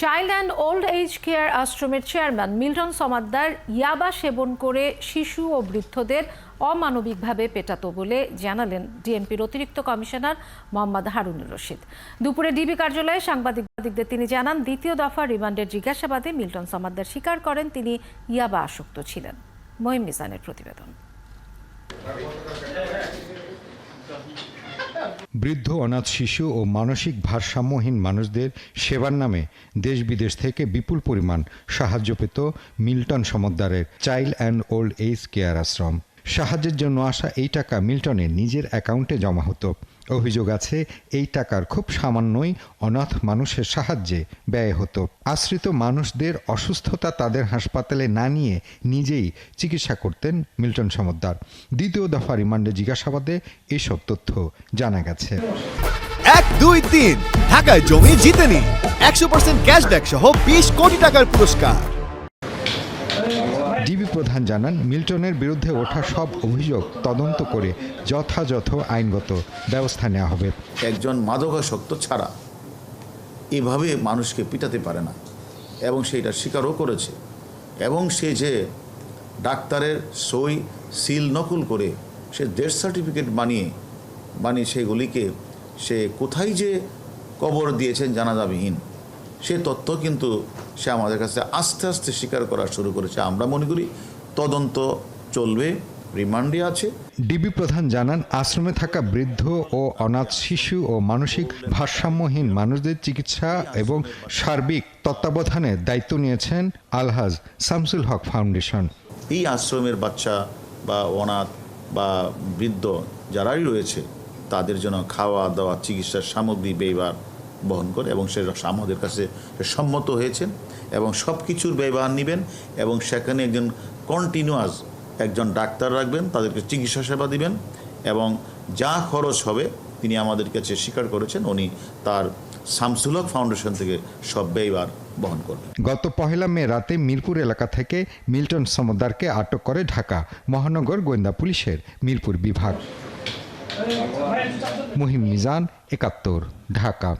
Child and old age care আশ্রমের chairman Milton Samaddar ইয়াবা সেবন করে শিশু ও বৃদ্ধদের অমানবিকভাবে পেটাতো বলে জানালেন ডিএমপির অতিরিক্ত কমিশনার মোহাম্মদ হারুনুর রশিদ। দুপুরে ডিবি কার্যালয়ে সাংবাদিকদের তিনি জানান, দ্বিতীয় দফা রিমান্ডের জিজ্ঞাসাবাদে মিল্টন সমাদ্দার স্বীকার করেন তিনি ইয়াবা আসক্ত ছিলেন। মহিম মিজানের প্রতিবেদন। বৃদ্ধ, অনাথ শিশু ও মানসিক ভারসাম্যহীন মানুষদের সেবার নামে দেশ বিদেশ থেকে বিপুল পরিমাণ সাহায্য পেত মিল্টন সমাদ্দারের child and old age care আশ্রম। সাহায্যের জন্য আসা এই টাকা মিল্টনের নিজের অ্যাকাউন্টে জমা হতো। অভিযোগ আছে এই টাকার খুব সামান্যই অনাথ মানুষের সাহায্যে ব্যয় হতো। আশ্রিত মানুষদের অসুস্থতা তাদের হাসপাতালে না নিয়ে নিজেই চিকিৎসা করতেন মিল্টন সমাদ্দার। দ্বিতীয় দফা রিমান্ডে জিজ্ঞাসাবাদে এসব তথ্য জানা গেছে। 1, 2, 3 ঢাকায় জমি জিতে নিন 100% ক্যাশব্যাক সহ 20 কোটি টাকার পুরস্কার। ডিবি প্রধান জানান, মিল্টনের বিরুদ্ধে ওঠা সব অভিযোগ তদন্ত করে যথাযথ আইনগত ব্যবস্থা নেওয়া হবে। একজন মাদকাসক্ত ছাড়া এভাবে মানুষকে পিটাতে পারে না এবং সেটা স্বীকারও করেছে। এবং সে যে ডাক্তারের সই সিল নকল করে সে ডেথ সার্টিফিকেট বানিয়ে সেগুলিকে সে কোথায় যে কবর দিয়েছেন জানাজাবিহীন, সে তথ্য কিন্তু সে আমাদের কাছে আস্তে আস্তে স্বীকার করা শুরু করেছে। আমরা মনে করি তদন্ত চলবে, রিমান্ডে আছে। ডিবি প্রধান জানান, আশ্রমে থাকা বৃদ্ধ ও অনাথ শিশু ও মানসিক ভারসাম্যহীন মানুষদের চিকিৎসা এবং সার্বিক তত্ত্বাবধানের দায়িত্ব নিয়েছেন আলহাজ শামসুল হক ফাউন্ডেশন। এই আশ্রমের বাচ্চা বা অনাথ বা বৃদ্ধ যারাই রয়েছে তাদের জন্য খাওয়া দাওয়া চিকিৎসার সামগ্রী ব্যয়ভার বহন করে এবং সে আমাদের কাছে সম্মত হয়েছেন এবং সব কিছুর ব্যয়ভার নেবেন এবং সেখানে একজন কন্টিনিউয়াস একজন ডাক্তার রাখবেন, তাদেরকে চিকিৎসা সেবা দিবেন এবং যা খরচ হবে তিনি আমাদের কাছে স্বীকার করেছেন উনি তার শামসুল হক ফাউন্ডেশন থেকে সব ব্যয়ভার বহন করবেন। গত 1 মে রাতে মিরপুর এলাকা থেকে মিল্টন সমাদ্দারকে আটক করে ঢাকা মহানগর গোয়েন্দা পুলিশের মিরপুর বিভাগ। মহিম মিজান, 71, ঢাকা।